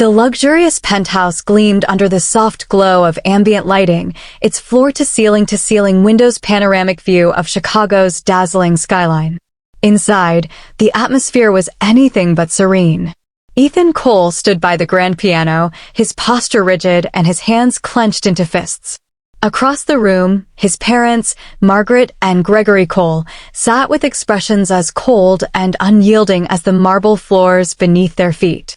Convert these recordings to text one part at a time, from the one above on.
The luxurious penthouse gleamed under the soft glow of ambient lighting, its floor-to-ceiling windows panoramic view of Chicago's dazzling skyline. Inside, the atmosphere was anything but serene. Ethan Cole stood by the grand piano, his posture rigid and his hands clenched into fists. Across the room, his parents, Margaret and Gregory Cole, sat with expressions as cold and unyielding as the marble floors beneath their feet.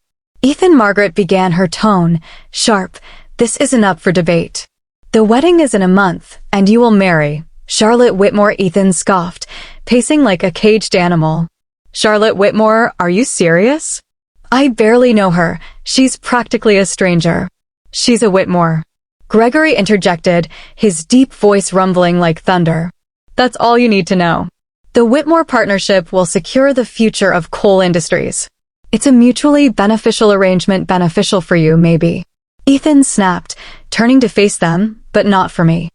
Margaret began her tone, sharp. This isn't up for debate. The wedding is in a month, and you will marry. Charlotte Whitmore. Ethan scoffed, pacing like a caged animal. Charlotte Whitmore, are you serious? I barely know her. She's practically a stranger. She's a Whitmore. Gregory interjected, his deep voice rumbling like thunder. That's all you need to know. The Whitmore partnership will secure the future of Cole Industries. It's a mutually beneficial arrangement, beneficial for you, maybe. Ethan snapped, turning to face them, but not for me.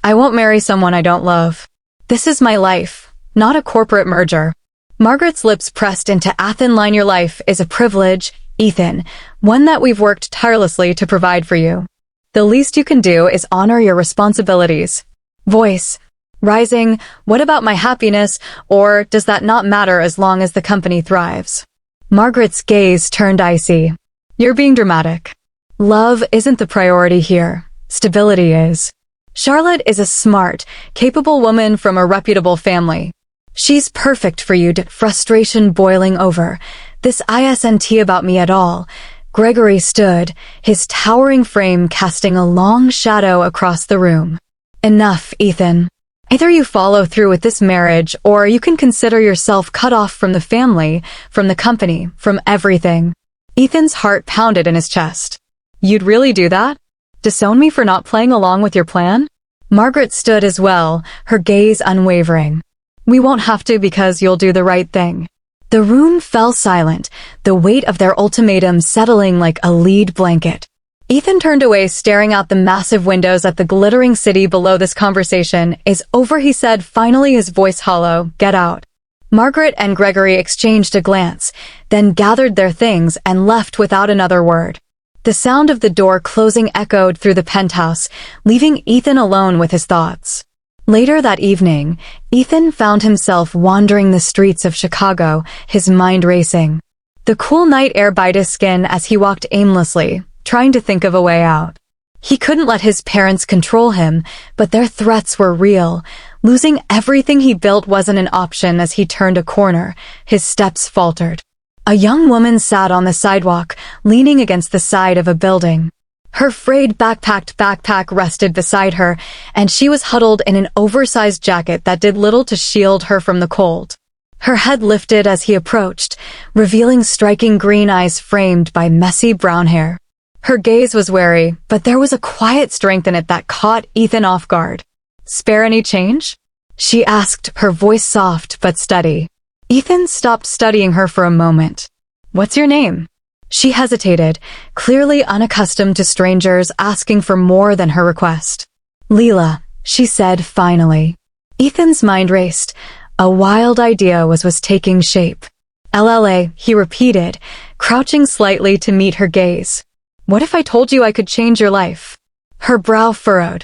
I won't marry someone I don't love. This is my life, not a corporate merger. Margaret's lips pressed into a thin line. Your life is a privilege, Ethan, one that we've worked tirelessly to provide for you. The least you can do is honor your responsibilities. Voice rising, what about my happiness, or does that not matter as long as the company thrives? Margaret's gaze turned icy. You're being dramatic. Love isn't the priority here. Stability is. Charlotte is a smart, capable woman from a reputable family. She's perfect for you. Frustration boiling over. This isn't about me at all. Gregory stood, his towering frame casting a long shadow across the room. Enough, Ethan. Either you follow through with this marriage, or you can consider yourself cut off from the family, from the company, from everything. Ethan's heart pounded in his chest. You'd really do that? Disown me for not playing along with your plan? Margaret stood as well, her gaze unwavering. We won't have to because you'll do the right thing. The room fell silent, the weight of their ultimatum settling like a lead blanket. Ethan turned away, staring out the massive windows at the glittering city below. This conversation is over, he said, finally, his voice hollow. Get out. Margaret and Gregory exchanged a glance, then gathered their things and left without another word. The sound of the door closing echoed through the penthouse, leaving Ethan alone with his thoughts. Later that evening, Ethan found himself wandering the streets of Chicago, his mind racing. The cool night air bit his skin as he walked aimlessly, trying to think of a way out. He couldn't let his parents control him, but their threats were real. Losing everything he built wasn't an option. As he turned a corner, his steps faltered. A young woman sat on the sidewalk, leaning against the side of a building. Her frayed backpack rested beside her, and she was huddled in an oversized jacket that did little to shield her from the cold. Her head lifted as he approached, revealing striking green eyes framed by messy brown hair. Her gaze was wary, but there was a quiet strength in it that caught Ethan off guard. Spare any change? She asked, her voice soft but steady. Ethan stopped studying her for a moment. What's your name? She hesitated, clearly unaccustomed to strangers asking for more than her request. Leela, she said finally. Ethan's mind raced. A wild idea was taking shape. LLA, he repeated, crouching slightly to meet her gaze. What if I told you I could change your life? Her brow furrowed.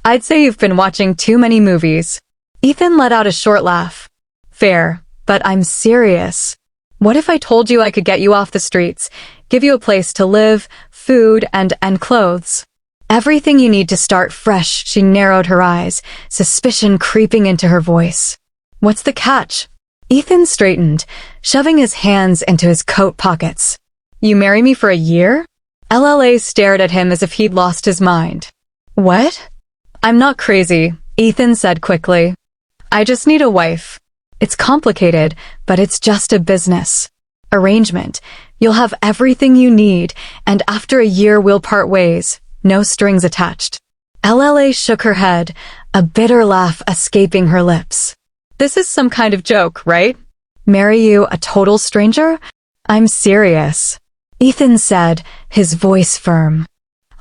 I'd say you've been watching too many movies. Ethan let out a short laugh. Fair, but I'm serious. What if I told you I could get you off the streets, give you a place to live, food, and clothes? Everything you need to start fresh. She narrowed her eyes, suspicion creeping into her voice. What's the catch? Ethan straightened, shoving his hands into his coat pockets. You marry me for a year? LLA stared at him as if he'd lost his mind. What? I'm not crazy, Ethan said quickly. I just need a wife. It's complicated, but it's just a business arrangement. You'll have everything you need, and after a year we'll part ways, no strings attached. LLA shook her head, a bitter laugh escaping her lips. This is some kind of joke, right? Marry you, a total stranger? I'm serious. Ethan said, his voice firm.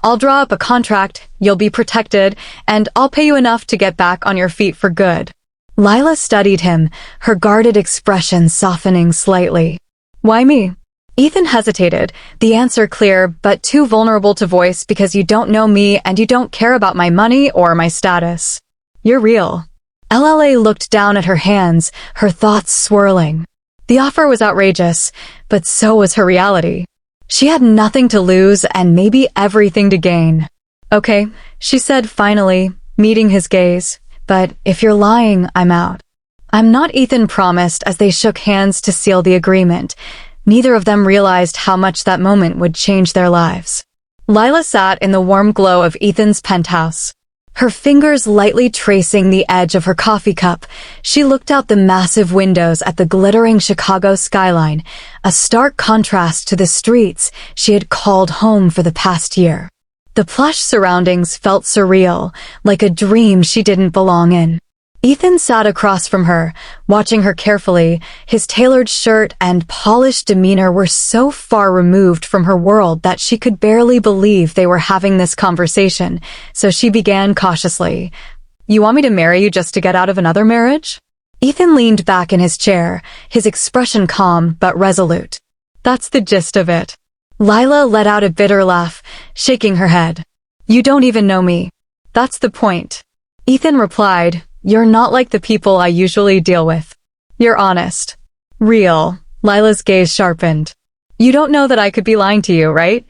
I'll draw up a contract, you'll be protected, and I'll pay you enough to get back on your feet for good. Lila studied him, her guarded expression softening slightly. Why me? Ethan hesitated, the answer clear but too vulnerable to voice because you don't know me and you don't care about my money or my status. You're real. LLA looked down at her hands, her thoughts swirling. The offer was outrageous, but so was her reality. She had nothing to lose and maybe everything to gain. Okay, she said finally, meeting his gaze, but if you're lying, I'm out. I'm not, Ethan promised as they shook hands to seal the agreement. Neither of them realized how much that moment would change their lives. Lila sat in the warm glow of Ethan's penthouse. Her fingers lightly tracing the edge of her coffee cup, she looked out the massive windows at the glittering Chicago skyline, a stark contrast to the streets she had called home for the past year. The plush surroundings felt surreal, like a dream she didn't belong in. Ethan sat across from her, watching her carefully. His tailored shirt and polished demeanor were so far removed from her world that she could barely believe they were having this conversation, so she began cautiously. You want me to marry you just to get out of another marriage? Ethan leaned back in his chair, his expression calm but resolute. That's the gist of it. Lila let out a bitter laugh, shaking her head. You don't even know me. That's the point. Ethan replied, You're not like the people I usually deal with. You're honest. Real. Lila's gaze sharpened. You don't know that I could be lying to you, right?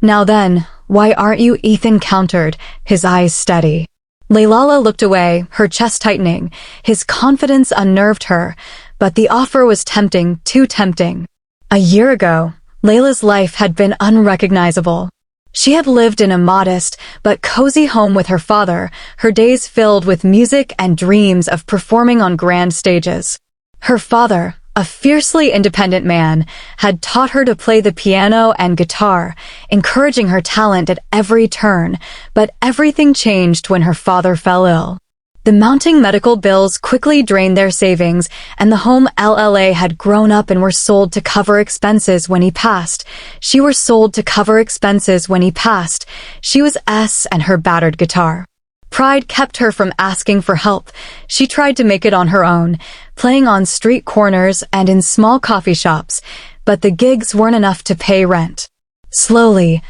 Now then, why aren't you? Ethan countered, his eyes steady. Leilala looked away, her chest tightening. His confidence unnerved her, but the offer was tempting, too tempting. A year ago, Layla's life had been unrecognizable. She had lived in a modest but cozy home with her father, her days filled with music and dreams of performing on grand stages. Her father, a fiercely independent man, had taught her to play the piano and guitar, encouraging her talent at every turn, but everything changed when her father fell ill. The mounting medical bills quickly drained their savings, and the home LLA had grown up and were sold to cover expenses when he passed. She was S and her battered guitar. Pride kept her from asking for help. She tried to make it on her own, playing on street corners and in small coffee shops, but the gigs weren't enough to pay rent. Slowly,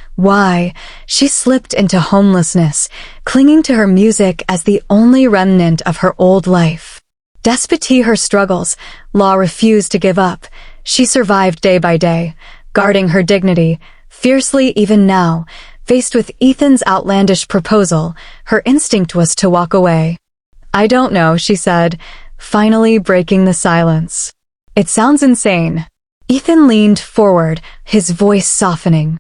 she slipped into homelessness, clinging to her music as the only remnant of her old life. Despite her struggles, Law refused to give up. She survived day by day, guarding her dignity, fiercely even now. Faced with Ethan's outlandish proposal, her instinct was to walk away. I don't know, she said, finally breaking the silence. It sounds insane. Ethan leaned forward, his voice softening.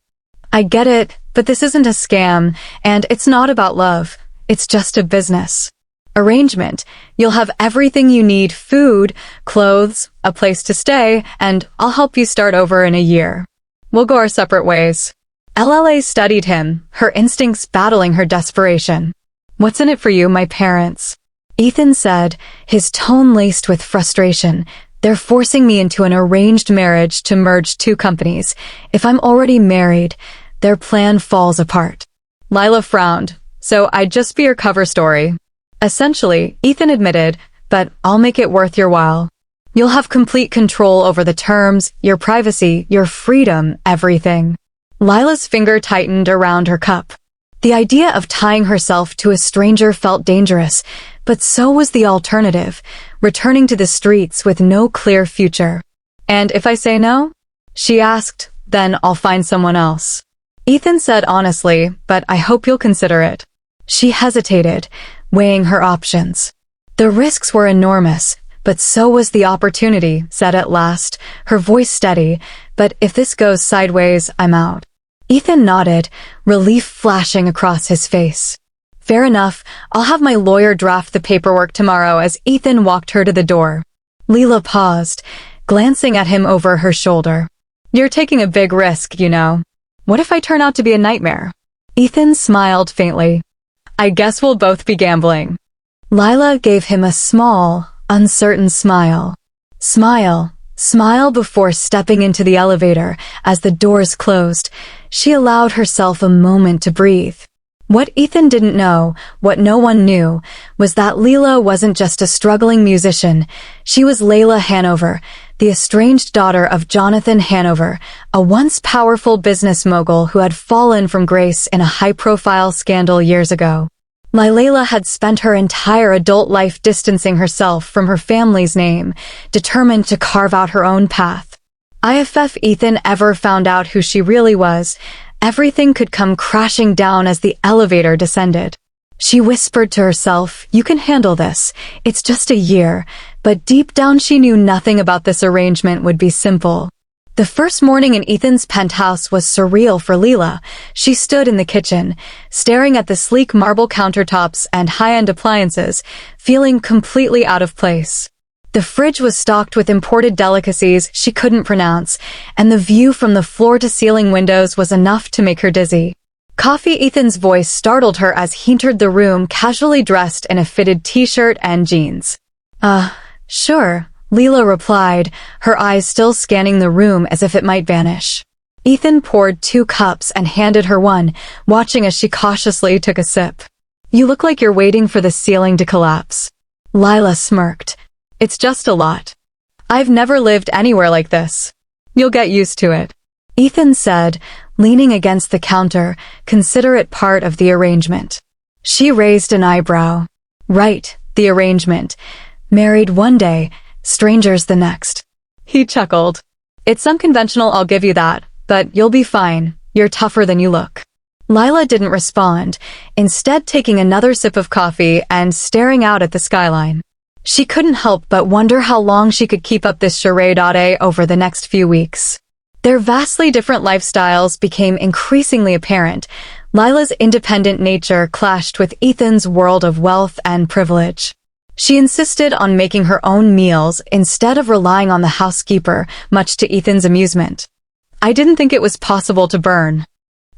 I get it, but this isn't a scam, and it's not about love. It's just a business arrangement. You'll have everything you need: food, clothes, a place to stay, and I'll help you start over in a year. We'll go our separate ways. LLA studied him, her instincts battling her desperation. What's in it for you, my parents? Ethan said, his tone laced with frustration. They're forcing me into an arranged marriage to merge two companies. If I'm already married, their plan falls apart. Lila frowned. So I'd just be your cover story. Essentially, Ethan admitted, but I'll make it worth your while. You'll have complete control over the terms, your privacy, your freedom, everything. Lila's finger tightened around her cup. The idea of tying herself to a stranger felt dangerous, but so was the alternative, returning to the streets with no clear future. And if I say no? She asked, then I'll find someone else. Ethan said honestly, but I hope you'll consider it. She hesitated, weighing her options. The risks were enormous, but so was the opportunity, said at last, her voice steady, but if this goes sideways, I'm out. Ethan nodded, relief flashing across his face. Fair enough, I'll have my lawyer draft the paperwork tomorrow. As Ethan walked her to the door, Leela paused, glancing at him over her shoulder. You're taking a big risk, you know. What if I turn out to be a nightmare? Ethan smiled faintly. I guess we'll both be gambling. Lila gave him a small, uncertain smile. Smile before stepping into the elevator. As the doors closed, she allowed herself a moment to breathe. What Ethan didn't know, what no one knew, was that Leela wasn't just a struggling musician. She was Layla Hanover, the estranged daughter of Jonathan Hanover, a once powerful business mogul who had fallen from grace in a high-profile scandal years ago. Layla had spent her entire adult life distancing herself from her family's name, determined to carve out her own path. If Ethan ever found out who she really was, everything could come crashing down as the elevator descended. She whispered to herself, "You can handle this. It's just a year." But deep down she knew nothing about this arrangement would be simple. The first morning in Ethan's penthouse was surreal for Leela. She stood in the kitchen, staring at the sleek marble countertops and high-end appliances, feeling completely out of place. The fridge was stocked with imported delicacies she couldn't pronounce, and the view from the floor-to-ceiling windows was enough to make her dizzy. Ethan's voice startled her as he entered the room casually dressed in a fitted t-shirt and jeans. Sure, Leela replied, her eyes still scanning the room as if it might vanish. Ethan poured 2 cups and handed her one, watching as she cautiously took a sip. "You look like you're waiting for the ceiling to collapse." Lila smirked. "It's just a lot. I've never lived anywhere like this. You'll get used to it," Ethan said, leaning against the counter, considerate part of the arrangement. She raised an eyebrow. "Right, the arrangement. Married one day, strangers the next." He chuckled. "It's unconventional, I'll give you that, but you'll be fine. You're tougher than you look." Lila didn't respond, instead taking another sip of coffee and staring out at the skyline. She couldn't help but wonder how long she could keep up this charade over the next few weeks. Their vastly different lifestyles became increasingly apparent. Lila's independent nature clashed with Ethan's world of wealth and privilege. She insisted on making her own meals instead of relying on the housekeeper, much to Ethan's amusement. "I didn't think it was possible to burn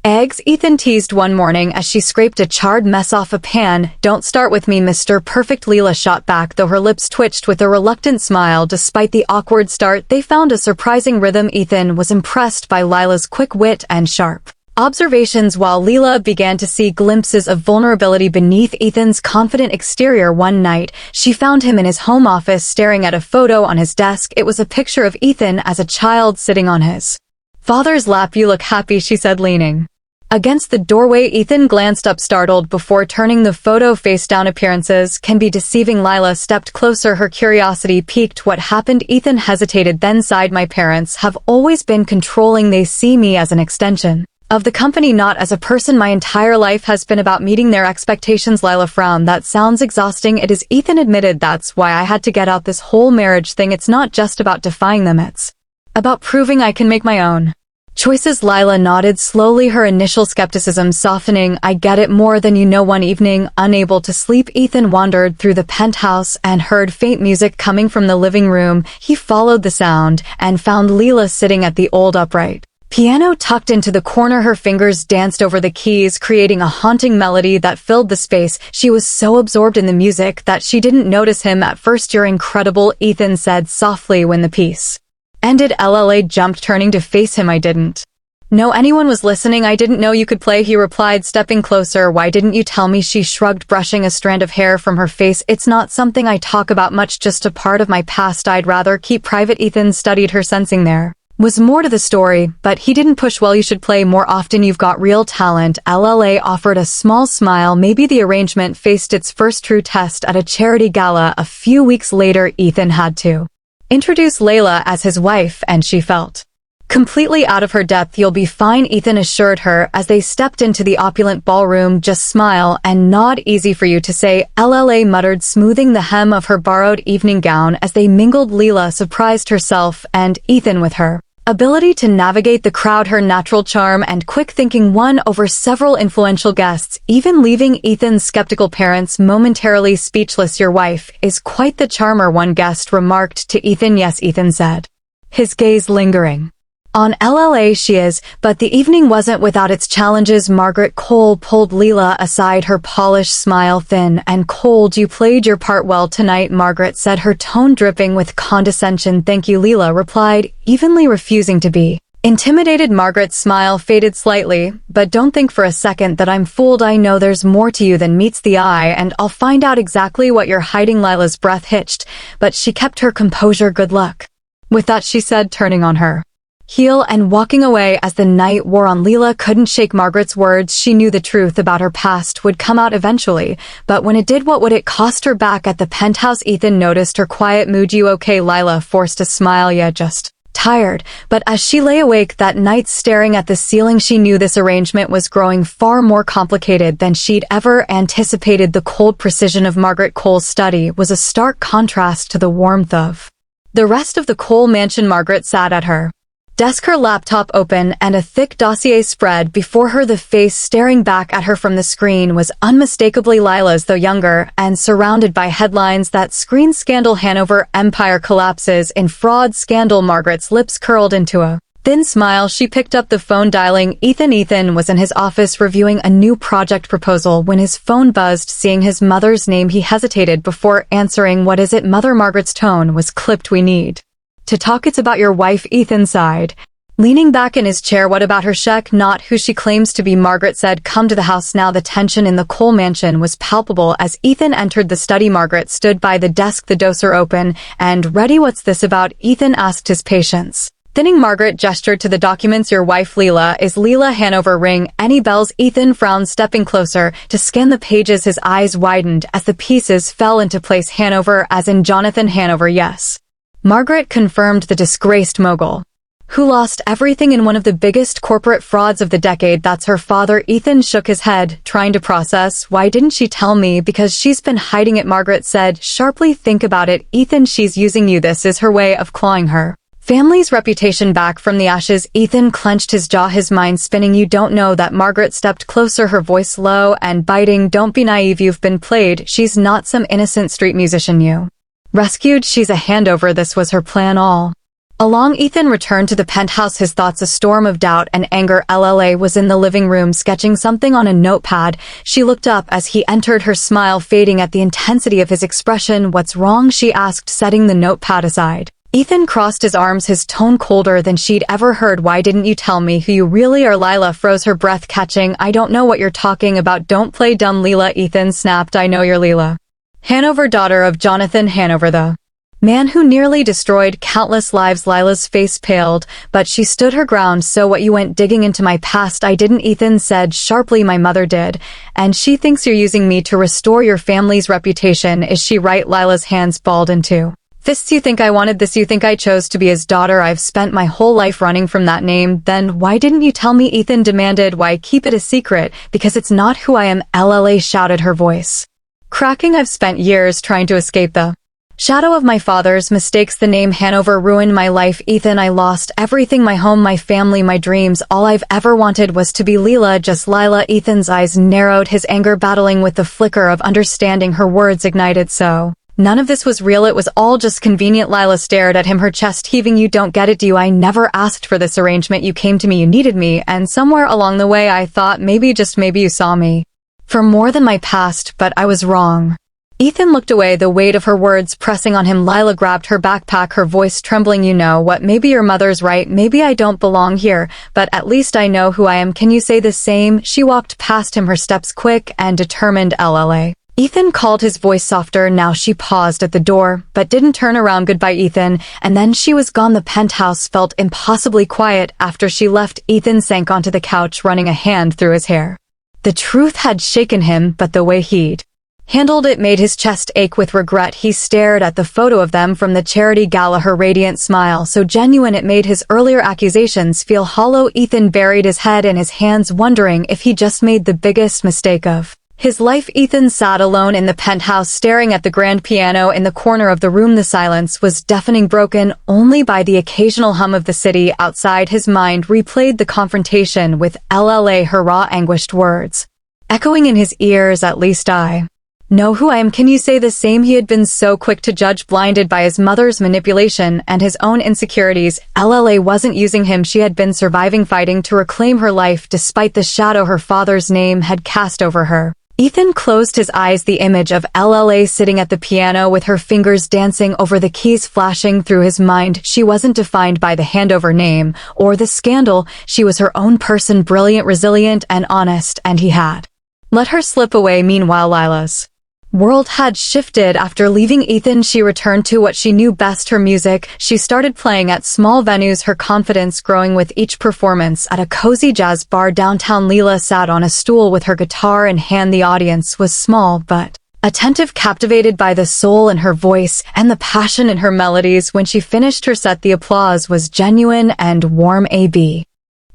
eggs," Ethan teased one morning as she scraped a charred mess off a pan. "Don't start with me, Mr. Perfect," Leela shot back, though her lips twitched with a reluctant smile. Despite the awkward start, they found a surprising rhythm. Ethan was impressed by Lila's quick wit and sharp observations, while Leela began to see glimpses of vulnerability beneath Ethan's confident exterior. One night, she found him in his home office staring at a photo on his desk. It was a picture of Ethan as a child sitting on his father's lap. "You look happy," she said, leaning against the doorway. Ethan glanced up, startled, before turning the photo face down. "Appearances can be deceiving." Lila stepped closer, her curiosity piqued. "What happened?" Ethan hesitated, then sighed. "My parents have always been controlling. They see me as an extension of the company, not as a person. My entire life has been about meeting their expectations." Lila frowned. "That sounds exhausting." "It is," Ethan admitted. "That's why I had to get out this whole marriage thing. It's not just about defying them, it's about proving I can make my own choices." Lila nodded slowly, her initial skepticism softening. "I get it more than you know." One evening, unable to sleep, Ethan wandered through the penthouse and heard faint music coming from the living room. He followed the sound and found Leela sitting at the old upright piano tucked into the corner. Her fingers danced over the keys, creating a haunting melody that filled the space. She was so absorbed in the music that she didn't notice him at first. "You're incredible," Ethan said softly when the piece ended. Leela jumped, turning to face him. "I didn't know anyone was listening. I didn't know you could play," he replied, stepping closer. "Why didn't you tell me?" She shrugged, brushing a strand of hair from her face. "It's not something I talk about much, just a part of my past I'd rather keep private." Ethan studied her, sensing there was more to the story, but he didn't push. "Well, you should play more often. You've got real talent." Leela offered a small smile. Maybe the arrangement faced its first true test at a charity gala a few weeks later. Ethan had to introduce Layla as his wife, and she felt completely out of her depth. "You'll be fine," Ethan assured her as they stepped into the opulent ballroom. "Just smile and nod." "Easy for you to say," Leela muttered, smoothing the hem of her borrowed evening gown. As they mingled, Leela surprised herself and Ethan with her ability to navigate the crowd, her natural charm and quick thinking won over several influential guests, even leaving Ethan's skeptical parents momentarily speechless. "Your wife is quite the charmer," one guest remarked to Ethan. "Yes," Ethan said, his gaze lingering on Leela. "She is, but the evening wasn't without its challenges." Margaret Cole pulled Leela aside, her polished smile thin and cold. "You played your part well tonight," Margaret said, her tone dripping with condescension. "Thank you," Leela replied, evenly refusing to be intimidated. Margaret's smile faded slightly. "But don't think for a second that I'm fooled. I know there's more to you than meets the eye, and I'll find out exactly what you're hiding." Lila's breath hitched, but she kept her composure. "Good luck." With that she said, turning on her heel and walking away. As the night wore on, Leela couldn't shake Margaret's words. She knew the truth about her past would come out eventually, but when it did, what would it cost her? Back at the penthouse, Ethan noticed her quiet mood. You okay? Lila forced a smile. Yeah, just tired. But as she lay awake that night staring at the ceiling, she knew this arrangement was growing far more complicated than she'd ever anticipated. The cold precision of Margaret Cole's study was a stark contrast to the warmth of the rest of the Cole mansion. Margaret sat at her desk, her laptop open and a thick dossier spread before her. The face staring back at her from the screen was unmistakably Lila's, though younger, and surrounded by headlines that screamed scandal. Hanover empire collapses in fraud scandal. Margaret's lips curled into a thin smile. She picked up the phone, dialing Ethan. Ethan was in his office reviewing a new project proposal when his phone buzzed. Seeing his mother's name, he hesitated before answering. What is it, Mother? Margaret's tone was clipped. We need to talk. It's about your wife. Ethan sighed, leaning back in his chair. What about her? Check, not who she claims to be. Margaret said, come to the house now. The tension in the Cole mansion was palpable as Ethan entered the study. Margaret stood by the desk, the dossier open and ready. What's this about? Ethan asked, his patience thinning. Margaret gestured to the documents. Your wife, Leela. Is Leela Hanover? Ring any bells? Ethan frowned, stepping closer to scan the pages. His eyes widened as the pieces fell into place. Hanover, as in Jonathan Hanover? Yes, Margaret confirmed, the disgraced mogul who lost everything in one of the biggest corporate frauds of the decade. That's her father. Ethan shook his head, trying to process. Why didn't she tell me? Because she's been hiding it, Margaret said sharply. Think about it, Ethan. She's using you. This is her way of clawing her family's reputation back from the ashes. Ethan clenched his jaw, his mind spinning. You don't know that. Margaret stepped closer, her voice low and biting. Don't be naive. You've been played. She's not some innocent street musician you rescued. She's a handover. This was her plan all along. Ethan returned to the penthouse, his thoughts a storm of doubt and anger. Lla was in the living room, sketching something on a notepad. She looked up as he entered, her smile fading at the intensity of his expression. What's wrong? She asked, setting the notepad aside. Ethan crossed his arms, his tone colder than she'd ever heard. Why didn't you tell me who you really are? Lila froze, her breath catching. I don't know what you're talking about. Don't play dumb, Leela. Ethan snapped. I know you're Leela Hanover, daughter of Jonathan Hanover, the man who nearly destroyed countless lives. Lila's face paled, but she stood her ground. So what, you went digging into my past? I didn't, Ethan said sharply. My mother did, and she thinks you're using me to restore your family's reputation. Is she right? Lila's hands balled into fists. You think I wanted this? You think I chose to be his daughter? I've spent my whole life running from that name. Then why didn't you tell me? Ethan demanded. Why keep it a secret? Because it's not who I am, Lla shouted, her voice cracking. I've spent years trying to escape the shadow of my father's mistakes. The name Hanover ruined my life, Ethan. I lost everything, my home, my family, my dreams. All I've ever wanted was to be Leela, just Lila. Ethan's eyes narrowed, his anger battling with the flicker of understanding her words ignited. So none of this was real. It was all just convenient. Lila stared at him, her chest heaving. You don't get it, do you? I never asked for this arrangement. You came to me, you needed me, and somewhere along the way I thought maybe, just maybe, you saw me for more than my past, but I was wrong. Ethan looked away, the weight of her words pressing on him. Lila grabbed her backpack, her voice trembling. You know what? Maybe your mother's right. Maybe I don't belong here, but at least I know who I am. Can you say the same? She walked past him, her steps quick and determined. Lla. Ethan called, his voice softer. Now she paused at the door, but didn't turn around. Goodbye, Ethan. And then she was gone. The penthouse felt impossibly quiet after she left. Ethan sank onto the couch, running a hand through his hair. The truth had shaken him, but the way he'd handled it made his chest ache with regret. He stared at the photo of them from the charity gala, her radiant smile so genuine it made his earlier accusations feel hollow. Ethan buried his head in his hands, wondering if he just made the biggest mistake of his life. Ethan sat alone in the penthouse, staring at the grand piano in the corner of the room. The silence was deafening, broken only by the occasional hum of the city outside. His mind replayed the confrontation with Lla, her raw, anguished words echoing in his ears. At least I know who I am. Can you say the same? He had been so quick to judge, blinded by his mother's manipulation and his own insecurities. Lla wasn't using him. She had been surviving, fighting to reclaim her life despite the shadow her father's name had cast over her. Ethan closed his eyes, the image of Lla sitting at the piano with her fingers dancing over the keys flashing through his mind. She wasn't defined by the handover name or the scandal. She was her own person, brilliant, resilient, and honest, and he had let her slip away. Meanwhile, Lila's world had shifted. After leaving Ethan, she returned to what she knew best, her music. She started playing at small venues, her confidence growing with each performance. At a cozy jazz bar downtown, Leela sat on a stool with her guitar in hand. The audience was small but attentive, captivated by the soul in her voice and the passion in her melodies. When she finished her set, the applause was genuine and warm.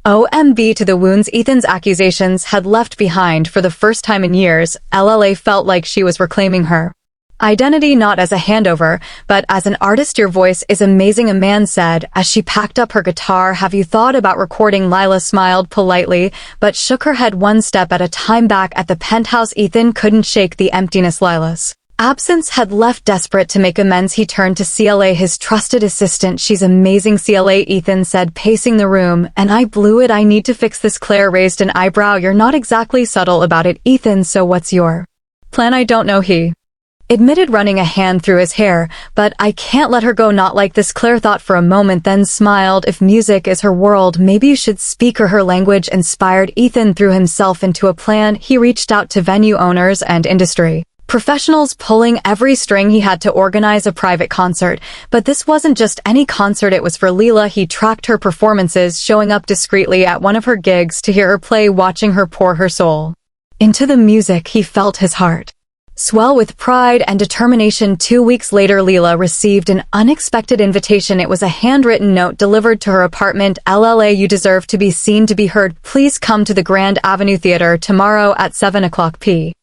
OMB to the wounds Ethan's accusations had left behind. For the first time in years, Leela felt like she was reclaiming her identity, not as a handover, but as an artist. Your voice is amazing, a man said as she packed up her guitar. Have you thought about recording? Leela smiled politely, but shook her head. One step at a time. Back at the penthouse, Ethan couldn't shake the emptiness Lila's absence had left. Desperate to make amends, he turned to CLA, his trusted assistant. She's amazing, CLA, Ethan said, pacing the room. And I blew it. I need to fix this. Claire raised an eyebrow. You're not exactly subtle about it, Ethan, so what's your plan? I don't know, he admitted, running a hand through his hair. But I can't let her go, not like this. Claire thought for a moment, then smiled. If music is her world, maybe you should speak her language. Inspired, Ethan threw himself into a plan. He reached out to venue owners and industry professionals, pulling every string. He had to organize a private concert. But this wasn't just any concert, it was for Leela. He tracked her performances, showing up discreetly at one of her gigs to hear her play, watching her pour her soul into the music. He felt his heart swell with pride and determination. 2 weeks later, Leela received an unexpected invitation. It was a handwritten note delivered to her apartment. LLA, you deserve to be seen, to be heard. Please come to the Grand Avenue Theater tomorrow at 7 o'clock p.m.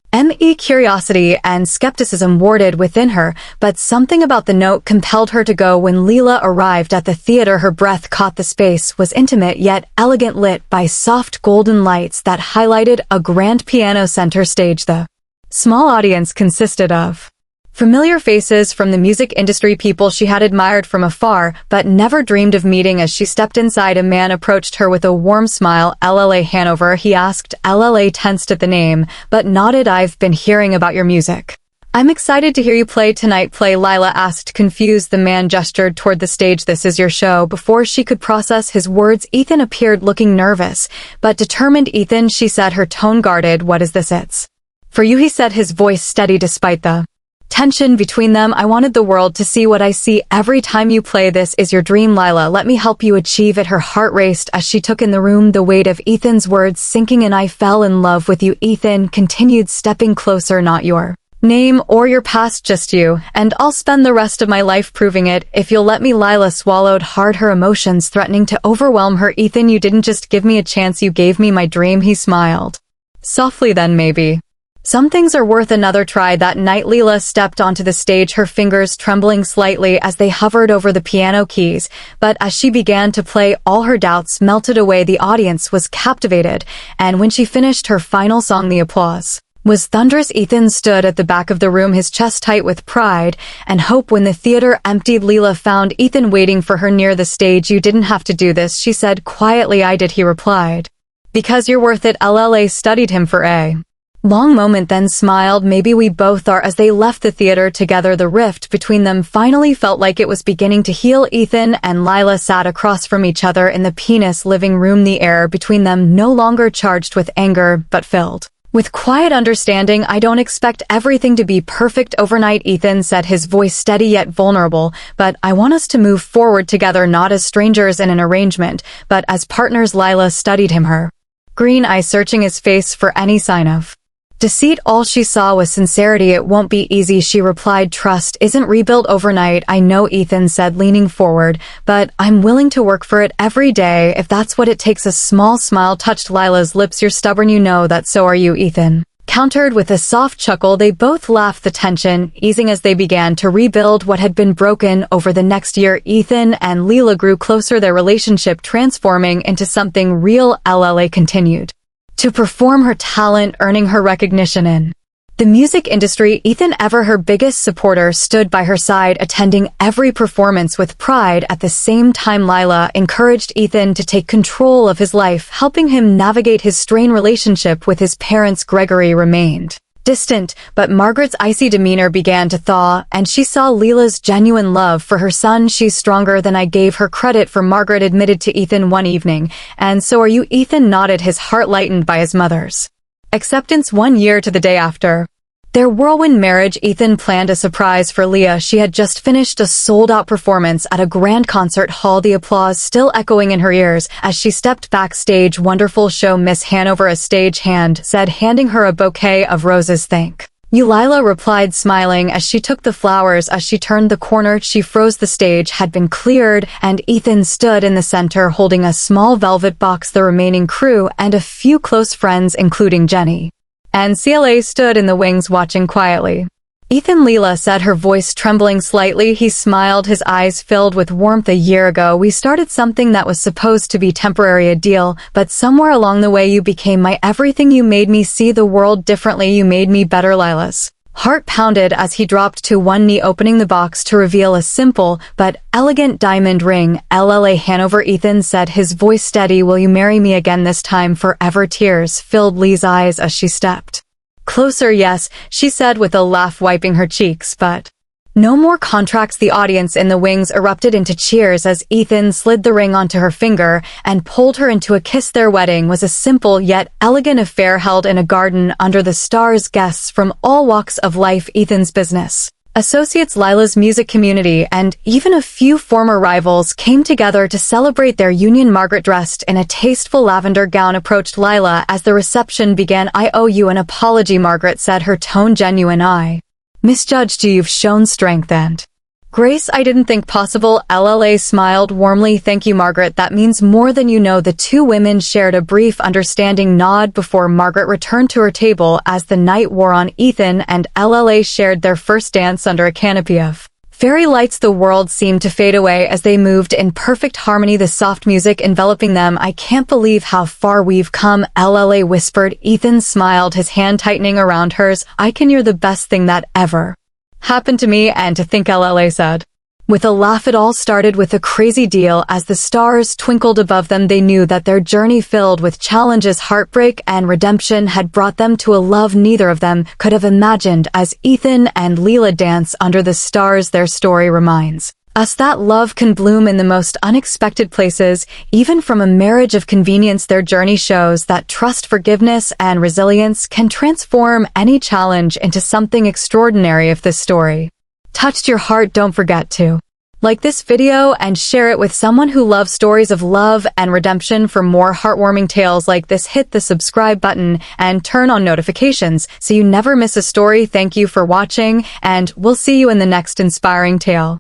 Curiosity and skepticism warred within her, but something about the note compelled her to go. When Leela arrived at the theater, her breath caught. The space was intimate yet elegant, lit by soft golden lights that highlighted a grand piano center stage. The small audience consisted of familiar faces from the music industry, people she had admired from afar but never dreamed of meeting. As she stepped inside, a man approached her with a warm smile. LLA Hanover, he asked. LLA tensed at the name, but nodded. I've been hearing about your music. I'm excited to hear you play tonight. Play? Leela asked, confused. The man gestured toward the stage. This is your show. Before she could process his words, Ethan appeared, looking nervous but determined. Ethan, she said, her tone guarded. What is this? It's for you, he said, his voice steady despite the tension between them. I wanted the world to see what I see every time you play. This is your dream, Leela. Let me help you achieve it. Her heart raced as she took in the room, the weight of Ethan's words sinking in. I fell in love with you, Ethan continued, stepping closer. Not your name or your past, just you, and I'll spend the rest of my life proving it if you'll let me. Leela swallowed hard, her emotions threatening to overwhelm her. Ethan, you didn't just give me a chance, you gave me my dream. He smiled softly. Then maybe some things are worth another try. That night, Leela stepped onto the stage, her fingers trembling slightly as they hovered over the piano keys. But as she began to play, all her doubts melted away. The audience was captivated, and when she finished her final song, the applause was thunderous. Ethan stood at the back of the room, his chest tight with pride and hope. When the theater emptied, Leela found Ethan waiting for her near the stage. You didn't have to do this, she said quietly. I did, he replied. Because you're worth it. LLA studied him for a long moment, then smiled. Maybe we both are. As they left the theater together, the rift between them finally felt like it was beginning to heal. Ethan and Leela sat across from each other in the penis living room, the air between them no longer charged with anger but filled with quiet understanding. I don't expect everything to be perfect overnight, Ethan said, his voice steady yet vulnerable, but I want us to move forward together, not as strangers in an arrangement, but as partners. Leela studied him, her green eyes searching his face for any sign of deceit. All she saw was sincerity. It won't be easy, she replied. Trust isn't rebuilt overnight. I know, Ethan said, leaning forward, but I'm willing to work for it every day if that's what it takes. A small smile touched Lila's lips. You're stubborn, you know that, so are you, Ethan countered with a soft chuckle. They both laughed, the tension easing as they began to rebuild what had been broken. Over the next year, Ethan and Leela grew closer, their relationship transforming into something real. LLA continued to perform her talent, earning her recognition in the music industry. Ethan, ever her biggest supporter, stood by her side, attending every performance with pride. At the same time, Leela encouraged Ethan to take control of his life, helping him navigate his strained relationship with his parents. Gregory remained distant, but Margaret's icy demeanor began to thaw, and she saw Leela's genuine love for her son. She's stronger than I gave her credit for, Margaret admitted to Ethan one evening. And so are you, Ethan nodded, his heart lightened by his mother's acceptance. 1 year to the day after Their whirlwind marriage. Ethan planned a surprise for Leah. She had just finished a sold-out performance at a grand concert hall, the applause still echoing in her ears as she stepped backstage. Wonderful show, Miss Hanover, a stagehand said, handing her a bouquet of roses. Thank you, Lila replied, smiling as she took the flowers. As she turned the corner, she froze. The stage had been cleared, and Ethan stood in the center holding a small velvet box. The remaining crew and a few close friends, including Jenny and CLA, stood in the wings watching quietly. Ethan, Leela said, her voice trembling slightly. He smiled, his eyes filled with warmth. A year ago, we started something that was supposed to be temporary, a deal, but somewhere along the way you became my everything. You made me see the world differently. You made me better. Lila's heart pounded as he dropped to one knee, opening the box to reveal a simple but elegant diamond ring. LLA Hanover, Ethan said, his voice steady. Will you marry me again, this time forever? Tears filled Lee's eyes as she stepped closer. Yes, she said with a laugh, wiping her cheeks, but no more contracts. The audience in the wings erupted into cheers as Ethan slid the ring onto her finger and pulled her into a kiss. Their wedding was a simple yet elegant affair held in a garden under the stars. Guests from all walks of life, Ethan's business associates, Lila's music community, and even a few former rivals came together to celebrate their union. Margaret, dressed in a tasteful lavender gown, approached Lila as the reception began. I owe you an apology, Margaret said, her tone genuine. I misjudged you. You've shown strength and grace I didn't think possible. LLA smiled warmly. Thank you, Margaret. That means more than you know. The two women shared a brief understanding nod before Margaret returned to her table. As the night wore on, Ethan and LLA shared their first dance under a canopy of fairy lights. The world seemed to fade away as they moved in perfect harmony, the soft music enveloping them. I can't believe how far we've come, LLA whispered. Ethan smiled, his hand tightening around hers. I can. You're the best thing that ever happened to me and to think, LLA said with a laugh. It all started with a crazy deal. As the stars twinkled above them, they knew that their journey filled with challenges, heartbreak, and redemption had brought them to a love neither of them could have imagined. As Ethan and Leela dance under the stars, their story reminds us that love can bloom in the most unexpected places, even from a marriage of convenience. Their journey shows that trust, forgiveness, and resilience can transform any challenge into something extraordinary. If this story touched your heart, don't forget to like this video and share it with someone who loves stories of love and redemption. For more heartwarming tales like this, hit the subscribe button and turn on notifications so you never miss a story. Thank you for watching, and we'll see you in the next inspiring tale.